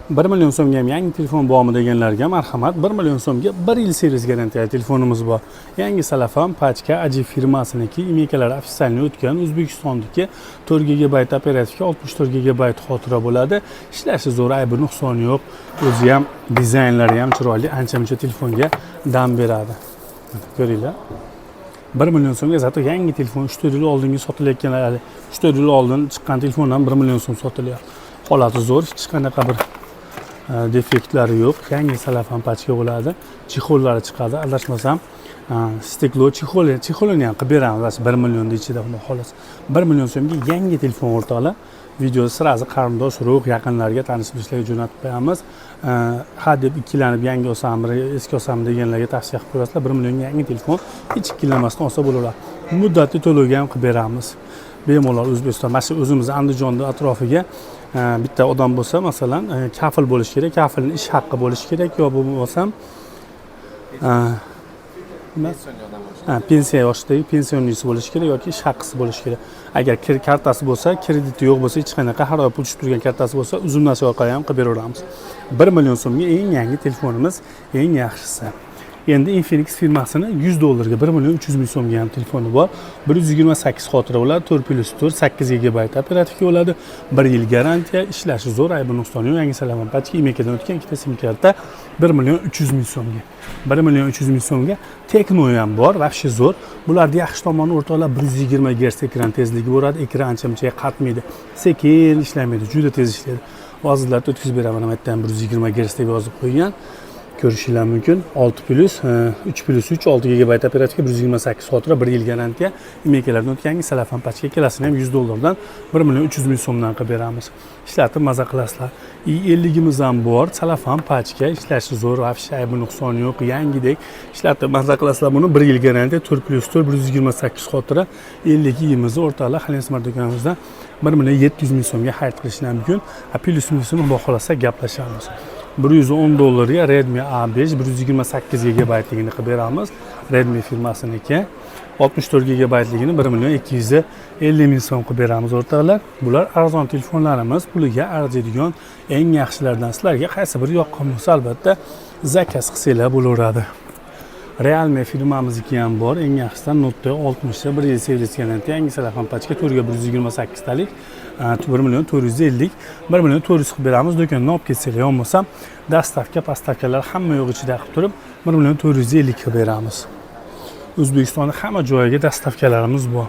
1 million so'mga ham yangi telefon bormi deganlarga marhamat, 1 million so'mga 1 yil servis garantiyali telefonimiz bor. Yangi salafam pachka Aji firmasiniki, imekalar ofitsialni o'tgan, O'zbekistondagi 4 GB operativga 64 GB xotira bo'ladi. Ishlashi zo'r, aybi nuqsoni yo'q. O'zi ham dizaynlari ham chiroyli, ancha-muncha telefonga dam beradi. Ko'ringlar. 1 million so'mga zato yangi telefon 3-4 yil oldingi sotilayotgan, 3-4 yil oldin chiqqan telefondan 1 million so'm sotilyapti. Holati zo'r, hech qanaqa bir defektlari yo'q. Yangi salafam pachka bo'ladi. Chexollari chiqadi. Adashmasam, steklo chexolini ham qilib beramiz 1 million ichida, xudo xolos. 1 million so'mga yangi telefon o'rtoqlar. Videoni sirazi qarindosh, urug', yaqinlarga, tanish-bilishlarga jo'natib qo'yamiz. Ha deb ikkilanib yangi olsam, eski olsam deganlarga tavsiya qilib qo'yasizlar. 1 millionga yangi telefon hech ikkilanmasdan olsa bo'laveradi. Muddatli to'lovga ham qilib beramiz. Bemalol O'zbekiston, mana shu o'zimiz Andijonda atrofiga bitta odam bo'lsa, masalan, kafil bo'lish kerak, kafilning ish haqqi bo'lish kerak, yo bo'lmasam pensiya yoshidagi pensionist bo'lishi kerak yoki ish haqqisi bo'lishi kerak. Agar kartasi bo'lsa, krediti yo'q bo'lsa, hech qanaqa har oy pul tushib turgan kartasi bo'lsa, uzilmasi orqali ham qilib beraveramiz. 1 million so'mga eng yangi telefonimiz, eng yaxshisi. Endi Infinix firmasini $100 ga 1 million 300 ming so'mga ham telefoni bor. 128 xotira bo'ladi, 4+4 8 GB operativga bo'ladi. 1 yil garantiya, ishlashi zo'r, aybi nuqsoni yo'q. Yangi salafam pachka imekadan o'tgan ikkita sim karta 1 million 300 ming so'mga. 1 million 300 ming so'mga Tecno ham bor, vaqti zo'r. Bularda yaxshi tomoni o'rtoqlar 120 Hz ekran tezligi bo'ladi. Ekran ancha-muncha qatmaydi. Sekin ishlamaydi, juda tez ishlaydi. Hozirlarda o'tkazib beraman, ham aytdim 120 Hz deb yozib qo'ygan. Ko'rishingiz mumkin. 6+3 6 GB operativga 128 xotira, 1 yil garantiya. Imekalardan o'tgan yangi salafam pachka ikkalasini ham $100 dan 1 million 300 ming so'mdan qilib beramiz. Ishlatib maza qilasizlar. i50 ham bor, salafam pachka, ishlashi zo'r, vaqti aybi nuqsoni yo'q, yangidek. Ishlatib maza qilasizlar. Buni 1 yil garantiya, 4+4 128 xotira, 50 o'rtoqlar Xalin Smart do'konimizdan 1 million 700 ming so'mga xarid qilishingiz mumkin. Plyus minusini xudo xolasa gaplashamiz. $110 ga Redmi A5 128 GB ligini qilib beramiz. Redmi firmasiniki. 64 GB ligini 1 million 250 ming so'm qilib beramiz o'rtoqlar. Bular arzon telefonlarimiz, puliga arziydigan eng yaxshilardan. Sizlarga qaysi biri yoqqan bo'lsa, albatta zakaz qilsanglar bo'laveradi. Realme firmamizniki ham bor, eng yaxshisidan Note 60 1 yil servis garantiya, yangi salafam pachka 4 ga 128 talik, 1 million 450, 1 million 400 qilib beramiz. Do'kondan olib ketsanglar, bo'lmasam dastavka, pastavkalar hamma yo'q ichida qilib turib 1 million 450 qilib beramiz. O'zbekistonning hamma joyiga dastavkalarimiz bor.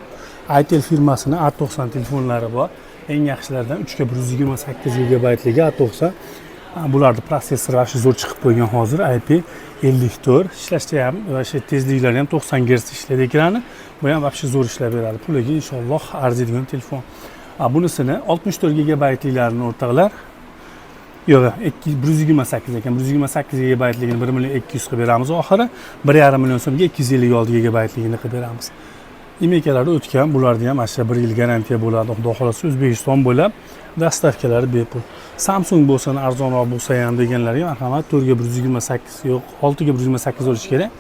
Itel firmasining A90 telefonlari bor. Eng yaxshilardan 3 ga 128 GB ligi A90. Bularda protsessor vaqti zo'r chiqib qo'ygan hozir IP54. Ishlashda ham va tezliklari ham 90 Hz ishlaydi ekrani. Bu ham vaqti zo'r ishlab beradi. Puliga inshaalloh arziydigan telefon. Bunisini 64 GB liklarini o'rtoqlar. Yo'q, 128 ekan. 128 GB ligini 1 million 200 qilib beramiz oxiri. 1,5 million so'mga 256 GB ligini qilib beramiz. Imekalarda o'tgan, bularda ham mana 1 yil garantiya bo'ladi. Xudo xolasa O'zbekiston bo'ylab dastavkalari bepul. Samsung bo'lsa, arzonroq bo'lsa ham deganlarga marhamat, 4 ga 128 yo'q, 6 ga 128 bo'lishi kerak.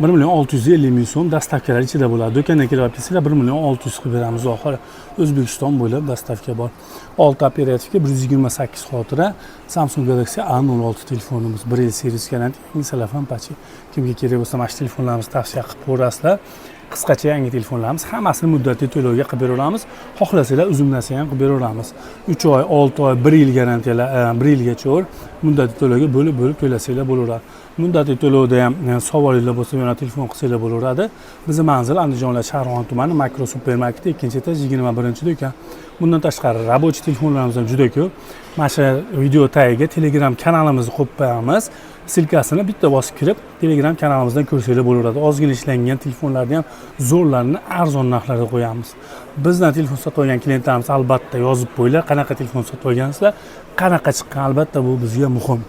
1 million 650 ming so'm dastavkalar ichida bo'ladi. Do'kondan kelib olib kelsanglar 1 million 600 qilib beramiz oxiri. O'zbekiston bo'ylab dastavka bor. 6 operativga 128 xotira, Samsung Galaxy A06 telefonimiz, 1 yil servis garantiya, yangi salafam pachka. Kimga kerak bo'lsa, mana shu telefonlarimizni tavsiya qilib ko'rasizlar. Qisqacha yangi telefonlarimiz hammasini muddatli to'lovga qilib beraveramiz. Xohlasanglar uzumlasa ham qilib beraveramiz. 3 oy, 6 oy, 1 yil garantiyalar, 1 yilgacha muddatli to'lovga bo'lib to'lasanglar bo'laveradi. Muddatli to'lovda ham savolinglar bo'lsa, yana telefon qilsanglar bo'laveradi. Bizning manzil Andijon viloyati Sharg'on tumani Makro supermarketi 2-etaj 21-do'kon. Bundan tashqari rabochiy telefonlarimiz ham juda ko'p. Mana shu video tagiga Telegram kanalimizni qo'yib qo'yamiz. Silkasini bitta bosib kirib, Telegram kanalimizdan ko'rsanglar bo'laveradi. Ozgina ishlangan telefonlarni ham zo'rlarini arzon narxlarda qo'yamiz. Bizdan telefon sotib olgan klientlarimiz albatta yozib qo'yinglar, qanaqa telefon sotib olgansizlar, qanaqa chiqqan, albatta bu bizga muhim.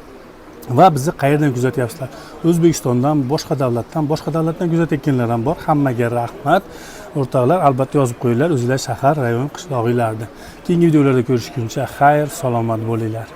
Va bizni qayerdan kuzatyapsizlar? O'zbekistondan, boshqa davlatdan kuzatayotganlar ham bor. Hammaga rahmat. O'rtoqlar, albatta yozib qo'yinglar, o'zingizlar shahar, rayon, qishloqlarda. Keyingi videolarda ko'rishguncha xayr, salomat bo'linglar.